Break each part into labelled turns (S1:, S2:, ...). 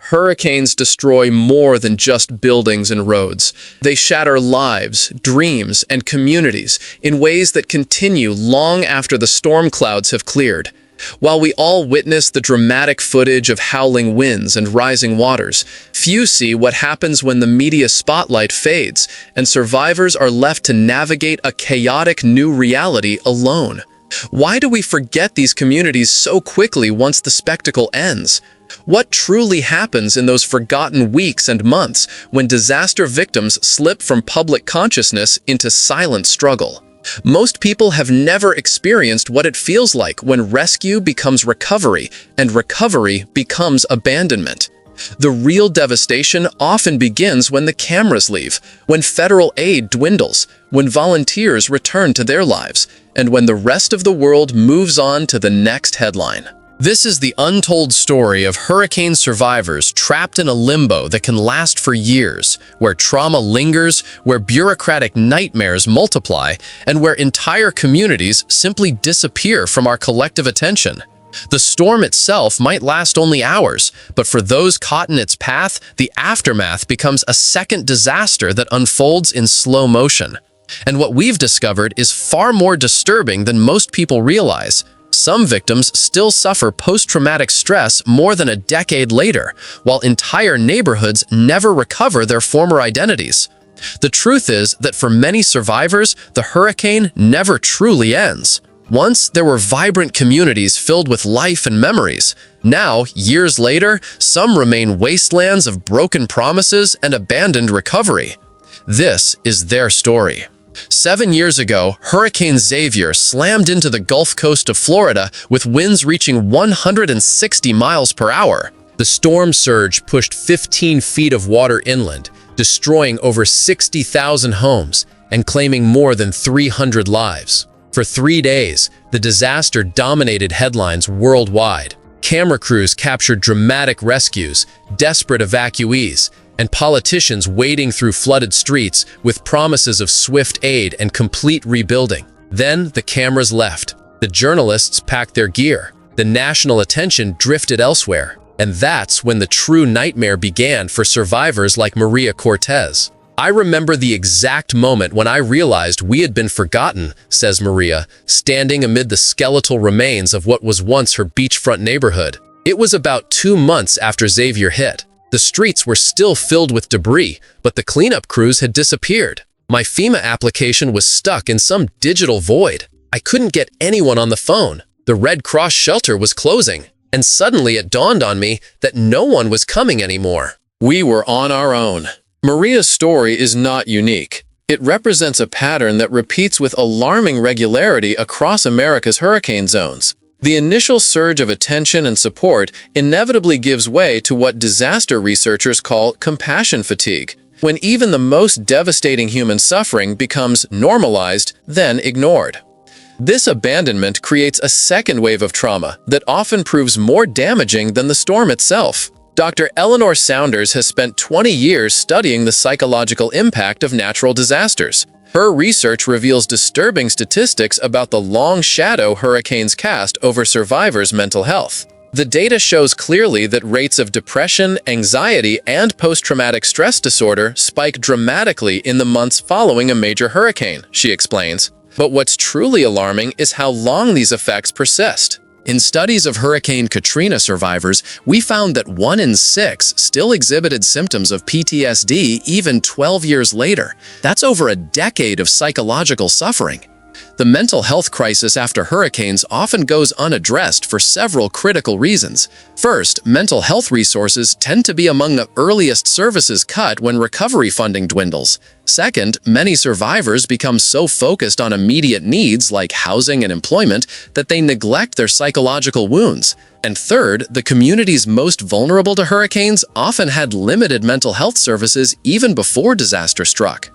S1: Hurricanes destroy more than just buildings and roads. They shatter lives, dreams, and communities in ways that continue long after the storm clouds have cleared. While we all witness the dramatic footage of howling winds and rising waters, few see what happens when the media spotlight fades and survivors are left to navigate a chaotic new reality alone. Why do we forget these communities so quickly once the spectacle ends? What truly happens in those forgotten weeks and months when disaster victims slip from public consciousness into silent struggle? Most people have never experienced what it feels like when rescue becomes recovery and recovery becomes abandonment. The real devastation often begins when the cameras leave, when federal aid dwindles, when volunteers return to their lives, and when the rest of the world moves on to the next headline. This is the untold story of hurricane survivors trapped in a limbo that can last for years, where trauma lingers, where bureaucratic nightmares multiply, and where entire communities simply disappear from our collective attention. The storm itself might last only hours, but for those caught in its path, the aftermath becomes a second disaster that unfolds in slow motion. And what we've discovered is far more disturbing than most people realize. Some victims still suffer post-traumatic stress more than a decade later, while entire neighborhoods never recover their former identities. The truth is that for many survivors, the hurricane never truly ends. Once there were vibrant communities filled with life and memories. Now, years later, some remain wastelands of broken promises and abandoned recovery. This is their story. 7 years ago, Hurricane Xavier slammed into the Gulf Coast of Florida with winds reaching 160 miles per hour. The storm surge pushed 15 feet of water inland, destroying over 60,000 homes and claiming more than 300 lives. For 3 days, the disaster dominated headlines worldwide. Camera crews captured dramatic rescues, desperate evacuees, and politicians wading through flooded streets with promises of swift aid and complete rebuilding. Then the cameras left. The journalists packed their gear. The national attention drifted elsewhere. And that's when the true nightmare began for survivors like Maria Cortez. "I remember the exact moment when I realized we had been forgotten," says Maria, standing amid the skeletal remains of what was once her beachfront neighborhood. "It was about 2 months after Xavier hit. The streets were still filled with debris, but the cleanup crews had disappeared. My FEMA application was stuck in some digital void. I couldn't get anyone on the phone. The Red Cross shelter was closing, and suddenly it dawned on me that no one was coming anymore. We were on our own." Maria's story is not unique. It represents a pattern that repeats with alarming regularity across America's hurricane zones. The initial surge of attention and support inevitably gives way to what disaster researchers call compassion fatigue, when even the most devastating human suffering becomes normalized, then ignored. This abandonment creates a second wave of trauma that often proves more damaging than the storm itself. Dr. Eleanor Saunders has spent 20 years studying the psychological impact of natural disasters. Her research reveals disturbing statistics about the long shadow hurricanes cast over survivors' mental health. The data shows clearly that rates of depression, anxiety, and post-traumatic stress disorder spike dramatically in the months following a major hurricane, she explains. But what's truly alarming is how long these effects persist. In studies of Hurricane Katrina survivors, we found that 1 in 6 still exhibited symptoms of PTSD even 12 years later. That's over a decade of psychological suffering. The mental health crisis after hurricanes often goes unaddressed for several critical reasons. First, mental health resources tend to be among the earliest services cut when recovery funding dwindles. Second, many survivors become so focused on immediate needs like housing and employment that they neglect their psychological wounds. And third, the communities most vulnerable to hurricanes often had limited mental health services even before disaster struck.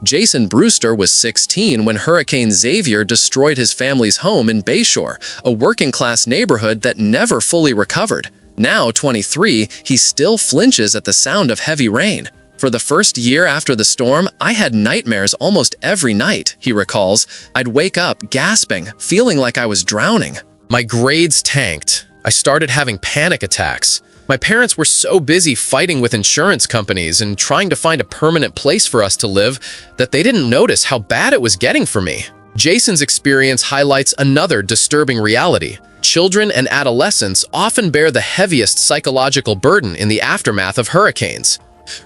S1: Jason Brewster was 16 when Hurricane Xavier destroyed his family's home in Bayshore, a working-class neighborhood that never fully recovered. Now, 23, he still flinches at the sound of heavy rain. "For the first year after the storm, I had nightmares almost every night," he recalls. "I'd wake up gasping, feeling like I was drowning. My grades tanked. I started having panic attacks. My parents were so busy fighting with insurance companies and trying to find a permanent place for us to live that they didn't notice how bad it was getting for me. Jason's experience highlights another disturbing reality. Children and adolescents often bear the heaviest psychological burden in the aftermath of hurricanes.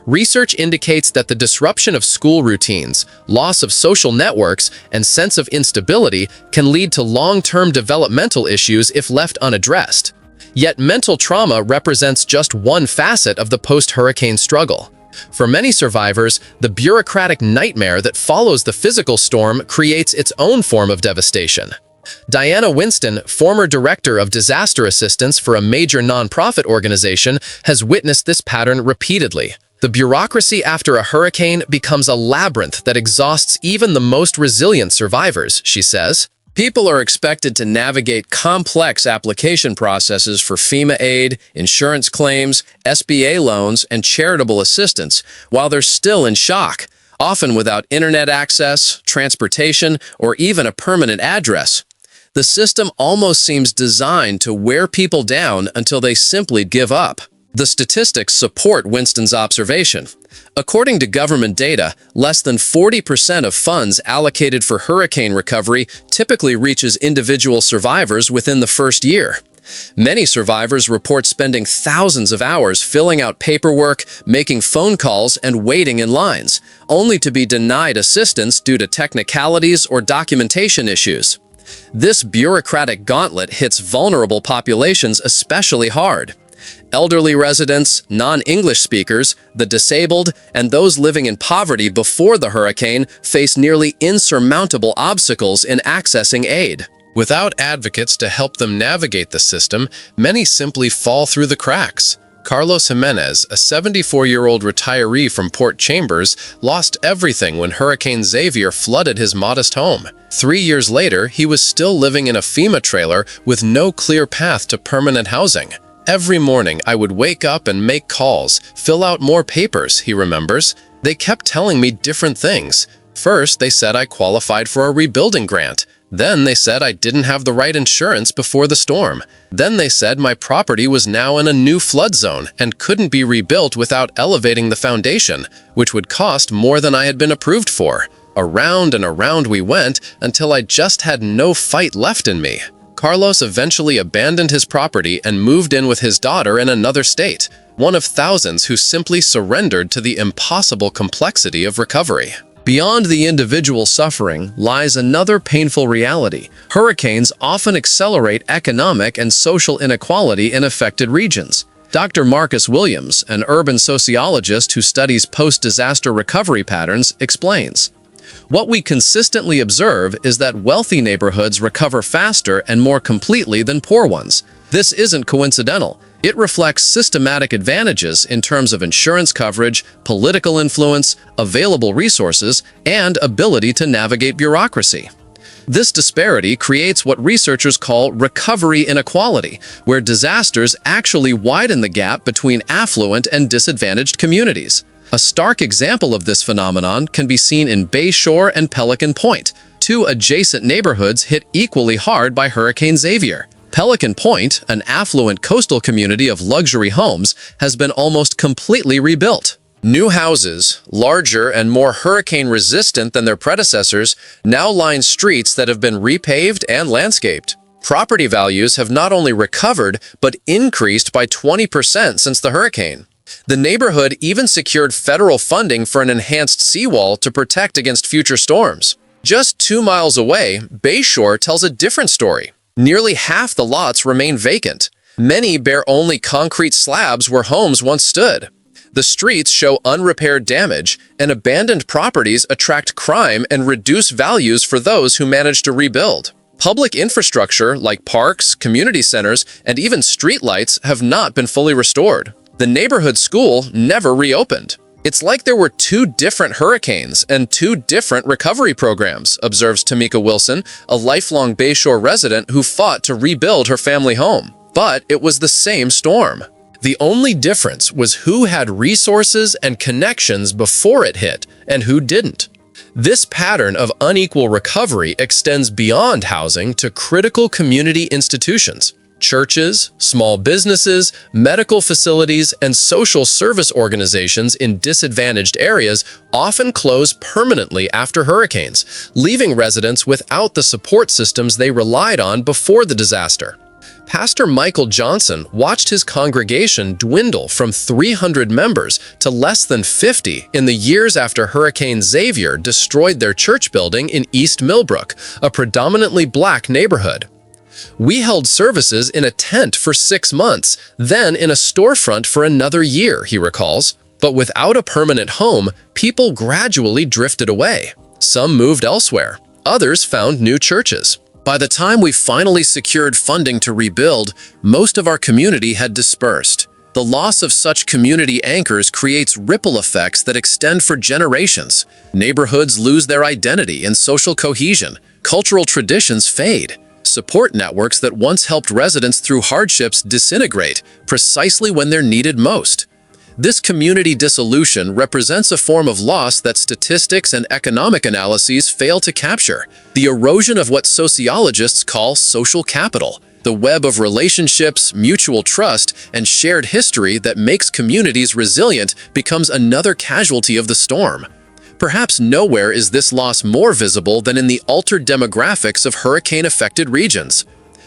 S1: Research indicates that the disruption of school routines, loss of social networks, and sense of instability can lead to long-term developmental issues if left unaddressed. Yet mental trauma represents just one facet of the post-hurricane struggle. For many survivors, the bureaucratic nightmare that follows the physical storm creates its own form of devastation. Diana Winston, former director of disaster assistance for a major nonprofit organization, has witnessed this pattern repeatedly. The bureaucracy after a hurricane becomes a labyrinth that exhausts even the most resilient survivors, she says. People are expected to navigate complex application processes for FEMA aid, insurance claims, SBA loans, and charitable assistance while they're still in shock, often without internet access, transportation, or even a permanent address. The system almost seems designed to wear people down until they simply give up. The statistics support Winston's observation. According to government data, less than 40% of funds allocated for hurricane recovery typically reaches individual survivors within the first year. Many survivors report spending thousands of hours filling out paperwork, making phone calls, and waiting in lines, only to be denied assistance due to technicalities or documentation issues. This bureaucratic gauntlet hits vulnerable populations especially hard. Elderly residents, non-English speakers, the disabled, and those living in poverty before the hurricane face nearly insurmountable obstacles in accessing aid. Without advocates to help them navigate the system, many simply fall through the cracks. Carlos Jimenez, a 74-year-old retiree from Port Chambers, lost everything when Hurricane Xavier flooded his modest home. 3 years later, he was still living in a FEMA trailer with no clear path to permanent housing. Every morning, I would wake up and make calls, fill out more papers, he remembers. They kept telling me different things. First, they said I qualified for a rebuilding grant. Then they said I didn't have the right insurance before the storm. Then they said my property was now in a new flood zone and couldn't be rebuilt without elevating the foundation, which would cost more than I had been approved for. Around and around we went until I just had no fight left in me. Carlos eventually abandoned his property and moved in with his daughter in another state, one of thousands who simply surrendered to the impossible complexity of recovery. Beyond the individual suffering lies another painful reality. Hurricanes often accelerate economic and social inequality in affected regions. Dr. Marcus Williams, an urban sociologist who studies post-disaster recovery patterns, explains, "What we consistently observe is that wealthy neighborhoods recover faster and more completely than poor ones. This isn't coincidental. It reflects systematic advantages in terms of insurance coverage, political influence, available resources, and ability to navigate bureaucracy." This disparity creates what researchers call recovery inequality, where disasters actually widen the gap between affluent and disadvantaged communities. A stark example of this phenomenon can be seen in Bayshore and Pelican Point, two adjacent neighborhoods hit equally hard by Hurricane Xavier. Pelican Point, an affluent coastal community of luxury homes, has been almost completely rebuilt. New houses, larger and more hurricane-resistant than their predecessors, now line streets that have been repaved and landscaped. Property values have not only recovered, but increased by 20% since the hurricane. The neighborhood even secured federal funding for an enhanced seawall to protect against future storms. Just 2 miles away, Bayshore tells a different story. Nearly half the lots remain vacant. Many bear only concrete slabs where homes once stood. The streets show unrepaired damage, and abandoned properties attract crime and reduce values for those who manage to rebuild. Public infrastructure like parks, community centers, and even streetlights have not been fully restored. The neighborhood school never reopened. "It's like there were 2 different hurricanes and 2 different recovery programs," observes Tamika Wilson, a lifelong Bayshore resident who fought to rebuild her family home. But it was the same storm. The only difference was who had resources and connections before it hit and who didn't. This pattern of unequal recovery extends beyond housing to critical community institutions. Churches, small businesses, medical facilities, and social service organizations in disadvantaged areas often close permanently after hurricanes, leaving residents without the support systems they relied on before the disaster. Pastor Michael Johnson watched his congregation dwindle from 300 members to less than 50 in the years after Hurricane Xavier destroyed their church building in East Millbrook, a predominantly black neighborhood. "We held services in a tent for 6 months, then in a storefront for another year," he recalls. But without a permanent home, people gradually drifted away. Some moved elsewhere. Others found new churches. By the time we finally secured funding to rebuild, most of our community had dispersed. The loss of such community anchors creates ripple effects that extend for generations. Neighborhoods lose their identity and social cohesion. Cultural traditions fade. Support networks that once helped residents through hardships disintegrate precisely when they're needed most. This community dissolution represents a form of loss that statistics and economic analyses fail to capture: the erosion of what sociologists call social capital, the web of relationships, mutual trust, and shared history that makes communities resilient becomes another casualty of the storm. Perhaps nowhere is this loss more visible than in the altered demographics of hurricane-affected regions.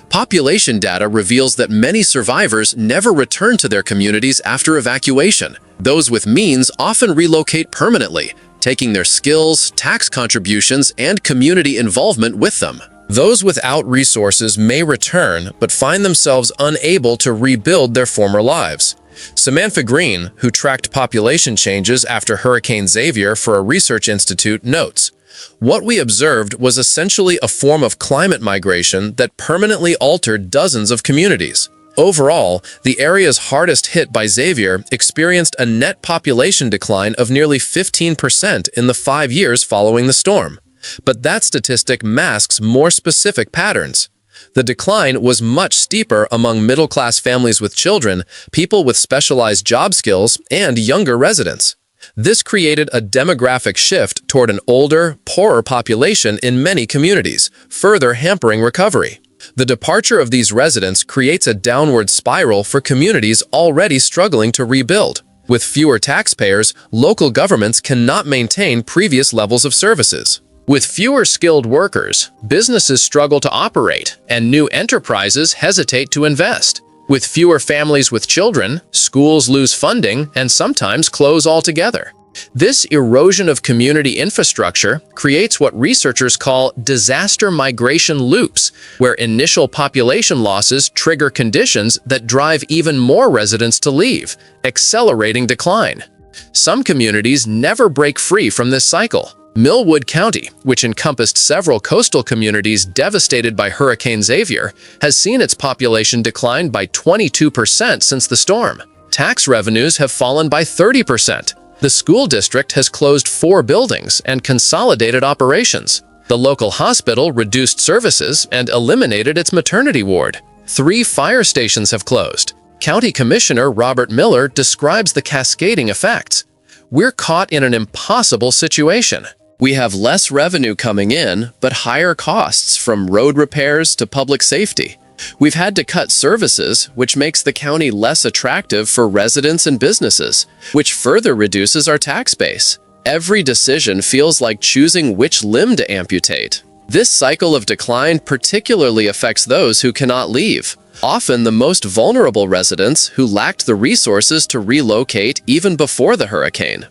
S1: Population data reveals that many survivors never return to their communities after evacuation. Those with means often relocate permanently, taking their skills, tax contributions, and community involvement with them. Those without resources may return, but find themselves unable to rebuild their former lives. Samantha Green, who tracked population changes after Hurricane Xavier for a research institute, notes, "What we observed was essentially a form of climate migration that permanently altered dozens of communities. Overall, the areas hardest hit by Xavier experienced a net population decline of nearly 15% in the 5 years following the storm. But that statistic masks more specific patterns. The decline was much steeper among middle-class families with children, people with specialized job skills, and younger residents. This created a demographic shift toward an older, poorer population in many communities, further hampering recovery. The departure of these residents creates a downward spiral for communities already struggling to rebuild. With fewer taxpayers, local governments cannot maintain previous levels of services. With fewer skilled workers, businesses struggle to operate, and new enterprises hesitate to invest. With fewer families with children, schools lose funding and sometimes close altogether. This erosion of community infrastructure creates what researchers call disaster migration loops, where initial population losses trigger conditions that drive even more residents to leave, accelerating decline. Some communities never break free from this cycle. Millwood County, which encompassed several coastal communities devastated by Hurricane Xavier, has seen its population decline by 22% since the storm. Tax revenues have fallen by 30%. The school district has closed 4 buildings and consolidated operations. The local hospital reduced services and eliminated its maternity ward. 3 fire stations have closed. County Commissioner Robert Miller describes the cascading effects. "We're caught in an impossible situation. We have less revenue coming in, but higher costs from road repairs to public safety. We've had to cut services, which makes the county less attractive for residents and businesses, which further reduces our tax base. Every decision feels like choosing which limb to amputate." This cycle of decline particularly affects those who cannot leave, often the most vulnerable residents who lacked the resources to relocate even before the hurricane.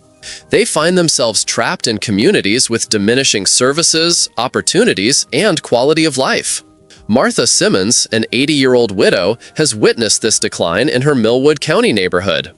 S1: They find themselves trapped in communities with diminishing services, opportunities, and quality of life. Martha Simmons, an 80-year-old widow, has witnessed this decline in her Millwood County neighborhood.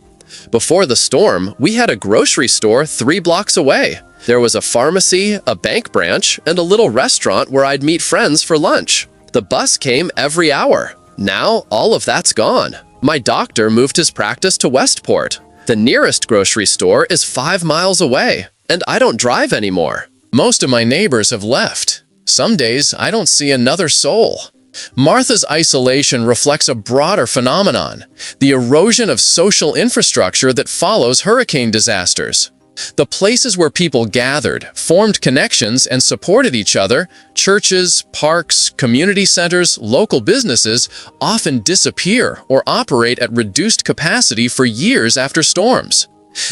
S1: "Before the storm, we had a grocery store 3 blocks away. There was a pharmacy, a bank branch, and a little restaurant where I'd meet friends for lunch. The bus came every hour. Now, all of that's gone. My doctor moved his practice to Westport. The nearest grocery store is 5 miles away, and I don't drive anymore. Most of my neighbors have left. Some days, I don't see another soul." Martha's isolation reflects a broader phenomenon: the erosion of social infrastructure that follows hurricane disasters. The places where people gathered, formed connections, and supported each other, churches, parks, community centers, local businesses, often disappear or operate at reduced capacity for years after storms.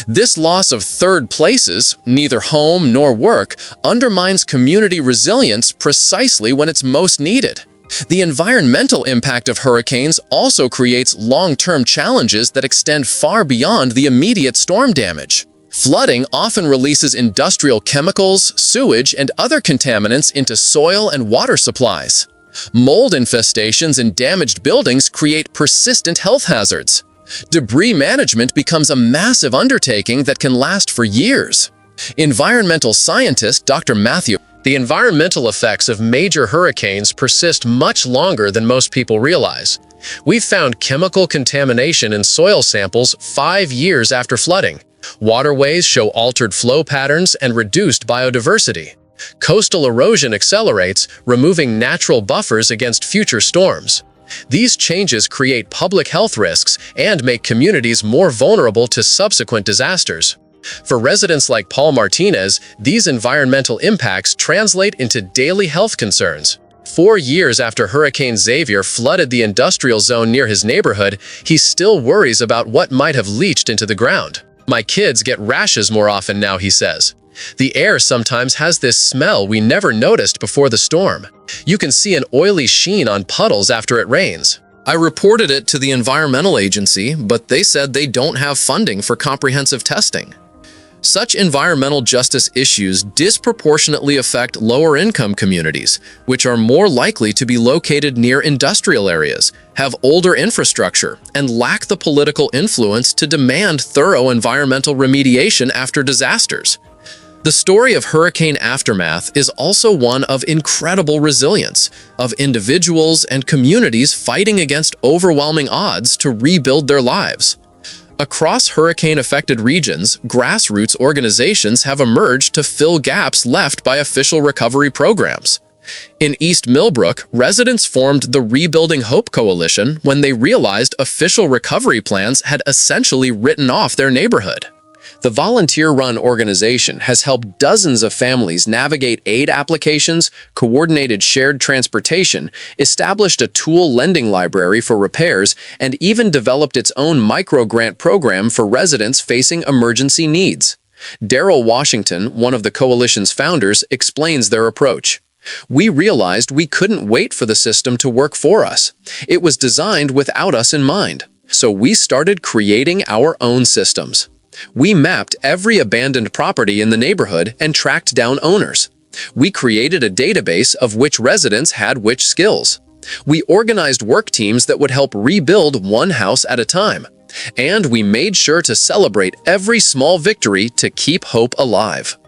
S1: This loss of third places, neither home nor work, undermines community resilience precisely when it's most needed. The environmental impact of hurricanes also creates long-term challenges that extend far beyond the immediate storm damage. Flooding often releases industrial chemicals, sewage, and other contaminants into soil and water supplies. Mold infestations and damaged buildings create persistent health hazards. Debris management becomes a massive undertaking that can last for years. Environmental scientist Dr. Matthew. The environmental effects of major hurricanes persist much longer than most people realize. We've found chemical contamination in soil samples 5 years after flooding. Waterways show altered flow patterns and reduced biodiversity. Coastal erosion accelerates, removing natural buffers against future storms. These changes create public health risks and make communities more vulnerable to subsequent disasters. For residents like Paul Martinez, these environmental impacts translate into daily health concerns. 4 years after Hurricane Xavier flooded the industrial zone near his neighborhood, he still worries about what might have leached into the ground. "My kids get rashes more often now," he says. "The air sometimes has this smell we never noticed before the storm. You can see an oily sheen on puddles after it rains." I reported it to the environmental agency, but they said they don't have funding for comprehensive testing. Such environmental justice issues disproportionately affect lower-income communities, which are more likely to be located near industrial areas, have older infrastructure, and lack the political influence to demand thorough environmental remediation after disasters. The story of hurricane aftermath is also one of incredible resilience, of individuals and communities fighting against overwhelming odds to rebuild their lives. Across hurricane-affected regions, grassroots organizations have emerged to fill gaps left by official recovery programs. In East Millbrook, residents formed the Rebuilding Hope Coalition when they realized official recovery plans had essentially written off their neighborhood. The volunteer-run organization has helped dozens of families navigate aid applications, coordinated shared transportation, established a tool lending library for repairs, and even developed its own micro-grant program for residents facing emergency needs. Daryl Washington, one of the coalition's founders, explains their approach. "We realized we couldn't wait for the system to work for us. It was designed without us in mind. So we started creating our own systems. We mapped every abandoned property in the neighborhood and tracked down owners. We created a database of which residents had which skills. We organized work teams that would help rebuild one house at a time. And we made sure to celebrate every small victory to keep hope alive."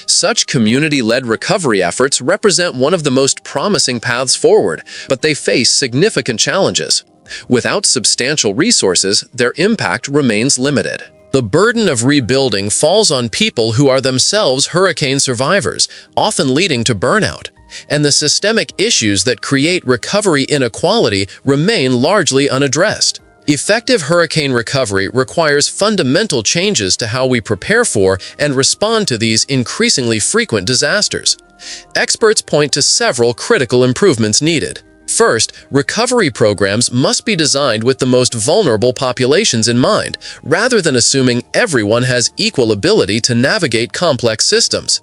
S1: Such community-led recovery efforts represent one of the most promising paths forward, but they face significant challenges. Without substantial resources, their impact remains limited. The burden of rebuilding falls on people who are themselves hurricane survivors, often leading to burnout. And the systemic issues that create recovery inequality remain largely unaddressed. Effective hurricane recovery requires fundamental changes to how we prepare for and respond to these increasingly frequent disasters. Experts point to several critical improvements needed. First, recovery programs must be designed with the most vulnerable populations in mind, rather than assuming everyone has equal ability to navigate complex systems.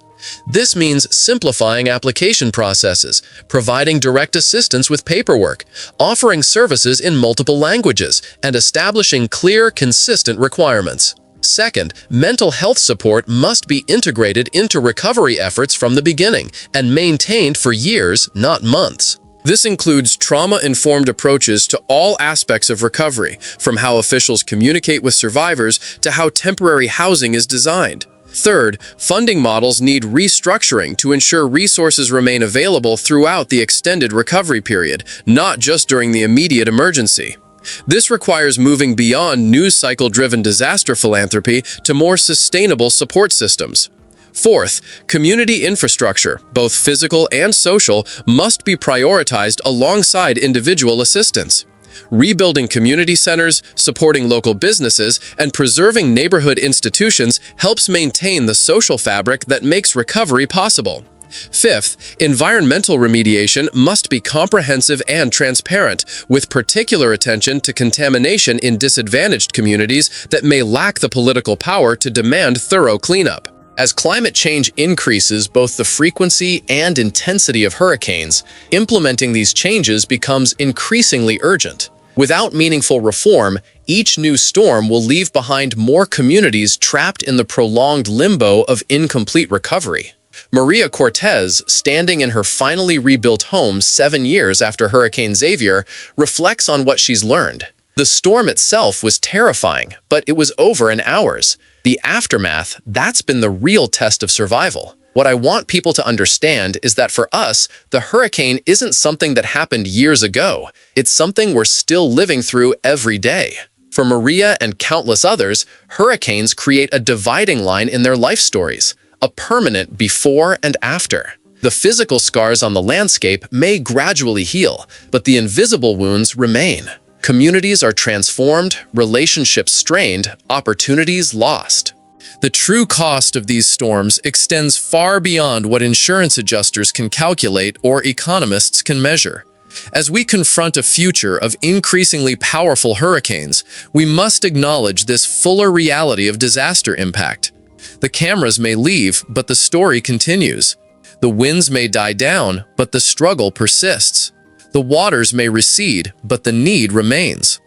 S1: This means simplifying application processes, providing direct assistance with paperwork, offering services in multiple languages, and establishing clear, consistent requirements. Second, mental health support must be integrated into recovery efforts from the beginning and maintained for years, not months. This includes trauma-informed approaches to all aspects of recovery, from how officials communicate with survivors to how temporary housing is designed. Third, funding models need restructuring to ensure resources remain available throughout the extended recovery period, not just during the immediate emergency. This requires moving beyond news cycle-driven disaster philanthropy to more sustainable support systems. Fourth, community infrastructure, both physical and social, must be prioritized alongside individual assistance. Rebuilding community centers, supporting local businesses, and preserving neighborhood institutions helps maintain the social fabric that makes recovery possible. Fifth, environmental remediation must be comprehensive and transparent, with particular attention to contamination in disadvantaged communities that may lack the political power to demand thorough cleanup. As climate change increases both the frequency and intensity of hurricanes, implementing these changes becomes increasingly urgent. Without meaningful reform, each new storm will leave behind more communities trapped in the prolonged limbo of incomplete recovery. Maria Cortez, standing in her finally rebuilt home 7 years after Hurricane Xavier, reflects on what she's learned. The storm itself was terrifying, but it was over in hours. The aftermath, that's been the real test of survival. What I want people to understand is that for us, the hurricane isn't something that happened years ago. It's something we're still living through every day. For Maria and countless others, hurricanes create a dividing line in their life stories, a permanent before and after. The physical scars on the landscape may gradually heal, but the invisible wounds remain. Communities are transformed, relationships strained, opportunities lost. The true cost of these storms extends far beyond what insurance adjusters can calculate or economists can measure. As we confront a future of increasingly powerful hurricanes, we must acknowledge this fuller reality of disaster impact. The cameras may leave, but the story continues. The winds may die down, but the struggle persists. The waters may recede, but the need remains.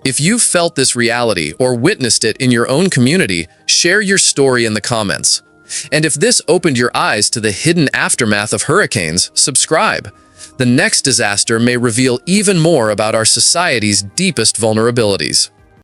S1: If you've felt this reality or witnessed it in your own community, share your story in the comments. And if this opened your eyes to the hidden aftermath of hurricanes, subscribe. The next disaster may reveal even more about our society's deepest vulnerabilities.